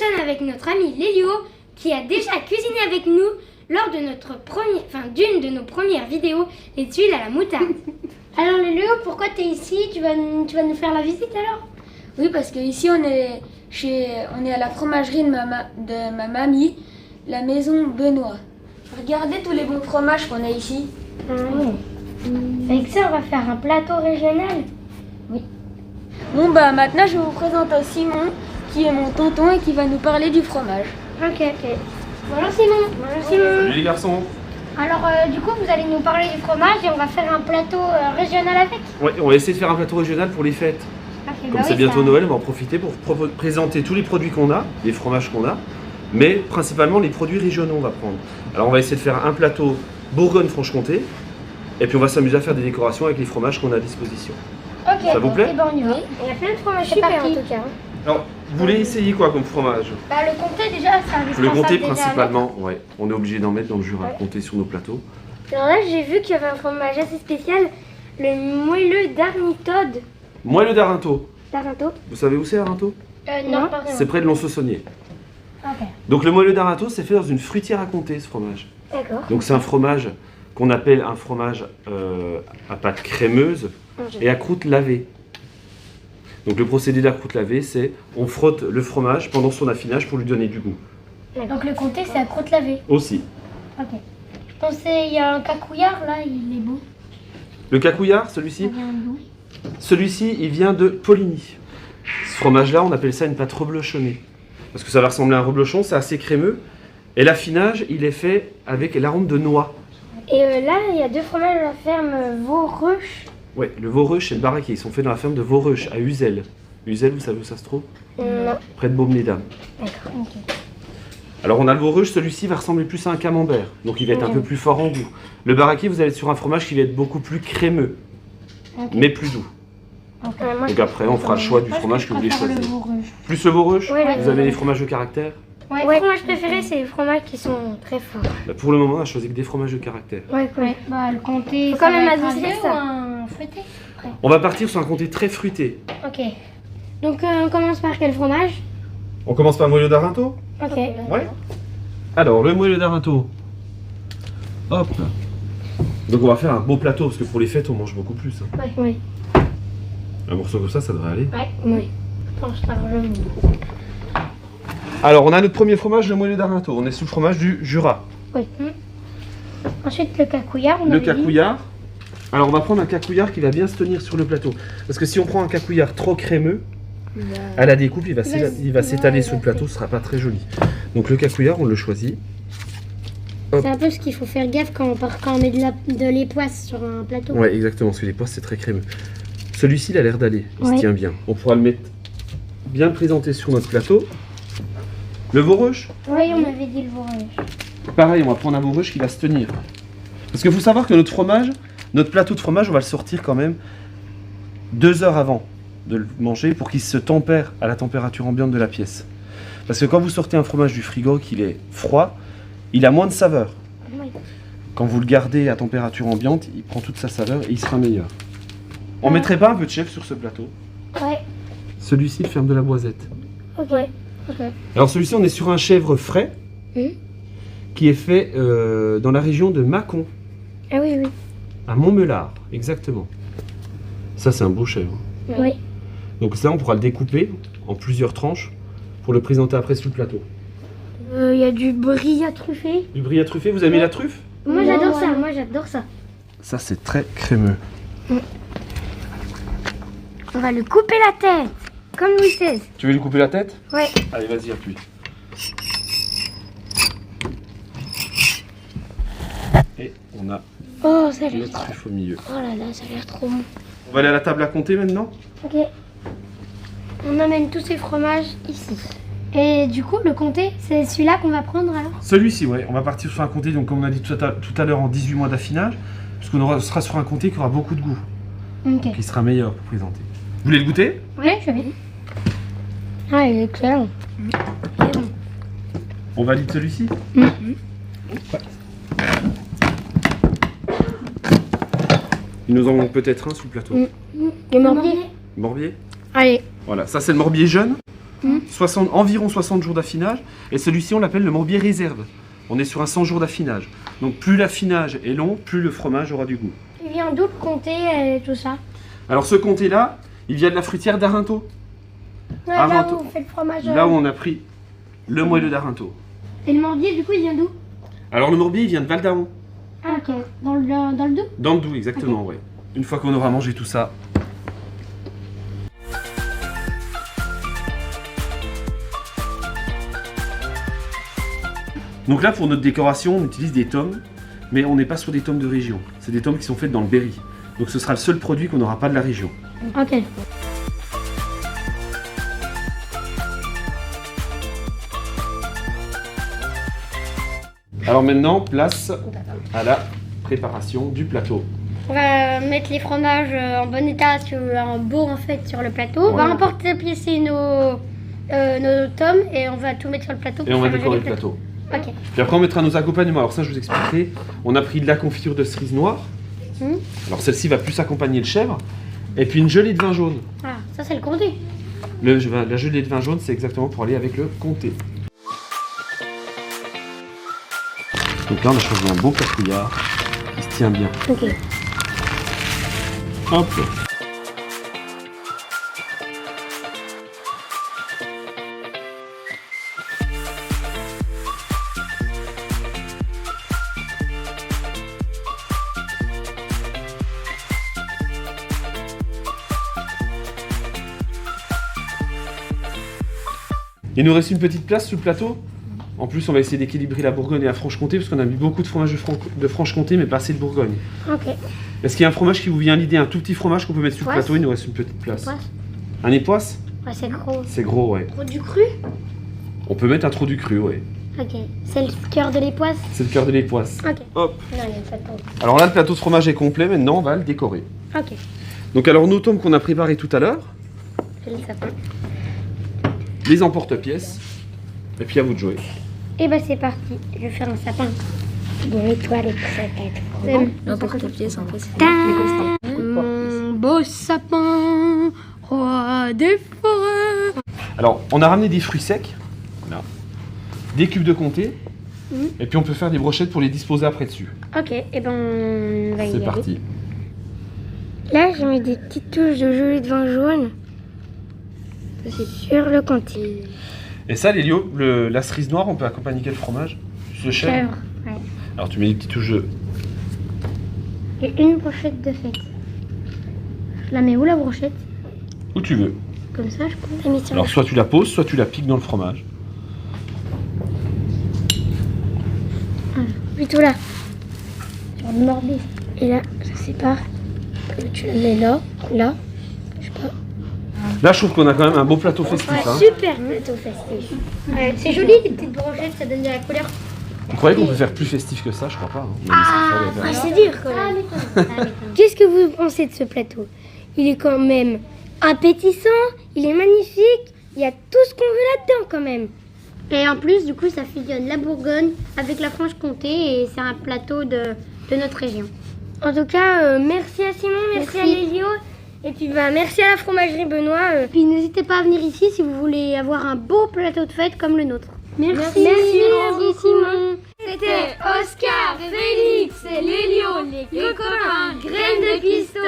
personne avec notre ami Lélio qui a déjà cuisiné avec nous lors de d'une de nos premières vidéos, les tuiles à la moutarde. Alors Lélio, pourquoi tu es ici? Tu vas nous faire la visite alors? Oui, parce que ici on est à la fromagerie de ma mamie, la maison Benoît. Regardez tous les bons fromages qu'on a ici. Avec ça, on va faire un plateau régional. Oui. Bon bah maintenant je vous présente Simon, qui est mon tonton et qui va nous parler du fromage. Ok. Bonjour Simon. Bonjour Simon. Salut les garçons. Alors du coup, vous allez nous parler du fromage et on va faire un plateau régional avec. Ouais, on va essayer de faire un plateau régional pour les fêtes. Ok, Comme c'est bientôt Noël, on va en profiter pour présenter tous les produits qu'on a, les fromages qu'on a, mais principalement les produits régionaux on va prendre. Alors on va essayer de faire un plateau Bourgogne-Franche-Comté, et puis on va s'amuser à faire des décorations avec les fromages qu'on a à disposition. Ok. Ça vous plaît? Et ben on y va. Il y a plein de fromages super en tout cas. Alors, vous voulez essayer quoi comme fromage? Bah le comté déjà, c'est indispensable. Le comté déjà à principalement, ouais. On est obligé d'en mettre dans le Jura, Ouais. comté sur nos plateaux. Alors là, j'ai vu qu'il y avait un fromage assez spécial, le moelleux d'Arnitode. Moelleux d'Arinto. D'Arinto. Vous savez où c'est Arinto? Non, pas C'est près de Lons-Saunier. Ok. Donc le moelleux d'Arinto, c'est fait dans une fruitière à comté, ce fromage. D'accord. Donc c'est un fromage qu'on appelle un fromage à pâte crémeuse et à croûte lavée. Donc le procédé de la croûte lavée, c'est on frotte le fromage pendant son affinage pour lui donner du goût. Donc le comté, c'est à croûte lavée. Aussi. Ok. Je pensais, il y a un cacouillard là, il est beau. Le cacouillard, celui-ci, Il vient d'où? celui-ci, il vient de Poligny. Ce fromage-là, on appelle ça une pâte reblochonnée. Parce que ça va ressembler à un reblochon, c'est assez crémeux. Et l'affinage, il est fait avec l'arôme de noix. Et là, il y a deux fromages de la ferme Vauruche. Ouais, le Vauruche et le Baraquet, ils sont faits dans la ferme de Vauruche, à Uzel. Uzel, vous savez où ça se trouve? Non. Près de Baume-les-Dames. D'accord. Ok. Alors on a le Vauruche, celui-ci va ressembler plus à un camembert, donc il va être un peu plus fort en goût. Le Baraquet, vous allez être sur un fromage qui va être beaucoup plus crémeux, Ok. mais plus doux. Moi, Donc après, on fera le choix du fromage que vous voulez choisir. Plus le Vauruche, Ouais, vous avez les fromages de caractère. Mon fromage préféré, c'est les fromages qui sont très forts. Bah, pour le moment, on a choisi que des fromages de caractère. Ouais. Bah le comté, Faut ça quand même va être adoucir un ça. ou un fouetté. On va partir sur un comté très fruité. Ok. Donc on commence par quel fromage? On commence par le moelleux d'Arinto. Ok. Ouais. Alors, le moelleux d'Arinto. Hop. Donc on va faire un beau plateau, parce que pour les fêtes, on mange beaucoup plus. Hein. Oui. Un morceau comme ça devrait aller. Oui. Je pense largement. Alors, on a notre premier fromage, le moelleux d'Arinto. On est sous le fromage du Jura. Oui. Ensuite le cacouillard, on Le avait dit. cacouillard. Alors, on va prendre un cacouillard qui va bien se tenir sur le plateau. Parce que si on prend un cacouillard trop crémeux, à la découpe, il va s'étaler sur le plateau, ce sera pas très joli. Donc, le cacouillard, on le choisit. Hop. C'est un peu ce qu'il faut faire gaffe quand on met de l'époisse sur un plateau. Ouais, exactement, parce que les pois, c'est très crémeux. Celui-ci, il a l'air d'aller, il se tient bien. On pourra le mettre bien présenté sur notre plateau. Le Vauruche, Oui, on avait dit le Vauruche. pareil, on va prendre un Vauruche qui va se tenir. Parce qu'il faut savoir que notre fromage, notre plateau de fromage, on va le sortir quand même 2 heures avant de le manger pour qu'il se tempère à la température ambiante de la pièce. Parce que quand vous sortez un fromage du frigo qu'il est froid, il a moins de saveur. Oui. Quand vous le gardez à température ambiante, il prend toute sa saveur et il sera meilleur. On mettrait pas un peu de chèvre sur ce plateau? Ouais. Celui-ci, il ferme de la boisette. Ok. Alors celui-ci, on est sur un chèvre frais qui est fait dans la région de Mâcon, Ah oui. à Montmelard, exactement. Ça, c'est un beau chèvre. Oui. Donc ça, on pourra le découper en plusieurs tranches pour le présenter après sur le plateau. Il y a du brillat truffé. Du brillat truffé, vous aimez la truffe? Moi j'adore ça. Ça, c'est très crémeux. On va lui couper la tête, comme Louis XVI. Tu veux lui couper la tête? Ouais. Allez, vas-y, appuie. Et on a Oh, ça a l'air notre truffe au milieu. Oh là là, ça a l'air trop bon. On va aller à la table à compter maintenant? Ok. On amène tous ces fromages ici. Et du coup, le comté, c'est celui-là qu'on va prendre alors? Celui-ci, ouais. On va partir sur un comté, donc comme on a dit tout à l'heure, en 18 mois d'affinage, puisqu'on sera sur un comté qui aura beaucoup de goût, Ok. qui sera meilleur pour présenter. Vous voulez le goûter? Oui, je vais. Ah, il est excellent. On valide celui-ci? Mhm. Ouais. Il nous en manque peut-être un sous le plateau. Le morbier. Morbier? Allez. Voilà, ça c'est le morbier jeune. environ 60 jours d'affinage. Et celui-ci, on l'appelle le Morbier réserve. On est sur un 100 jours d'affinage. Donc plus l'affinage est long, plus le fromage aura du goût. Il vient d'où le comté et tout ça? Alors ce comté-là, il vient de la fruitière d'Arinto. Ouais, là Arinto. où on fait le fromage. Là où on a pris le moelleux d'Arinto. Et le morbier, du coup, il vient d'où? Alors le Morbier, il vient de Val d'Aon. Ah, ok. Dans le Doubs? Dans le Doubs, exactement, ouais. Une fois qu'on aura mangé tout ça. Donc là, pour notre décoration, on utilise des tomes, mais on n'est pas sur des tomes de région. C'est des tomes qui sont faites dans le Berry. Donc ce sera le seul produit qu'on n'aura pas de la région. Ok. Alors maintenant, place à la préparation du plateau. On va mettre les fromages en bon état sur un beau en fait sur le plateau. On va Voilà. emporter-piécer nos tomes et on va tout mettre sur le plateau. Et on va faire décorer le joli plateau. Ok. Puis après, on mettra nos accompagnements. Alors ça, je vous expliquerai. On a pris de la confiture de cerise noire. Alors celle-ci va plus accompagner le chèvre. Et puis une gelée de vin jaune. Ah, ça c'est le comté. La gelée de vin jaune, c'est exactement pour aller avec le comté. Donc là, on a choisi un beau patrouillard qui se tient bien. Ok. Hop. Il nous reste une petite place sur le plateau. En plus, on va essayer d'équilibrer la Bourgogne et la Franche-Comté parce qu'on a mis beaucoup de fromage de Franche-Comté, mais pas assez de Bourgogne. Ok. Est-ce qu'il y a un fromage qui vous vient à l'idée, un tout petit fromage qu'on peut mettre sur le Époisse. plateau? Il nous reste une petite place. Époisse. Un époisse? Ouais, c'est gros. C'est gros, ouais. Gros du cru? On peut mettre un trop du cru, ouais. Ok. C'est le cœur de l'époisse? C'est le cœur de l'époisse. Ok. Hop. Non, il y a pas de temps. Alors là, le plateau de fromage est complet. Maintenant, on va le décorer. Ok. Donc alors, nos tomes qu'on a préparés tout à l'heure, J'ai le sapin. les emporte-pièces. Et puis à vous de jouer. Et bah c'est parti. Je vais faire un sapin. Bon, étoile et Oh. bon. L'emporte-pièce, en fait, c'est Mon beau sapin, roi des forêts. Alors, on a ramené des fruits secs. Voilà. Des cubes de comté. Et puis on peut faire des brochettes pour les disposer après dessus. Ok, et ben on va y C'est aller. parti. Là, j'ai mis des petites touches de gelée de vin jaune. C'est sur le comté. Et ça, Lélio, la cerise noire, on peut accompagner quel fromage? Ce chèvre. Chèvre. Ouais. Alors tu mets des petites touches de... Et une brochette de fête. Je la mets où la brochette? Où tu veux. Comme ça, je peux la mettre sur Alors soit tu la poses, soit tu la piques dans le fromage. plutôt là. Sur le morbier. Et là, ça sépare. Et tu la mets là, là. Je sais pas. Là, je trouve qu'on a quand même un beau plateau festif. Ouais, Hein. super plateau festif. Ouais, c'est joli, les petites brochettes, ça donne de la couleur. Vous croyez qu'on peut faire plus festif que ça? Je crois pas. Hein. On a mis ça sur les verres. C'est dur quand même. Qu'est-ce que vous pensez de ce plateau? Il est quand même appétissant, il est magnifique, il y a tout ce qu'on veut là-dedans quand même. Et en plus, du coup, ça fusionne la Bourgogne avec la Franche-Comté et c'est un plateau de notre région. En tout cas, merci à Simon, merci à Lélio. Et puis merci à la fromagerie Benoît. Puis n'hésitez pas à venir ici si vous voulez avoir un beau plateau de fête comme le nôtre. Merci Simon. C'était Oscar, Félix et Lélio, les copains graines de cuistot.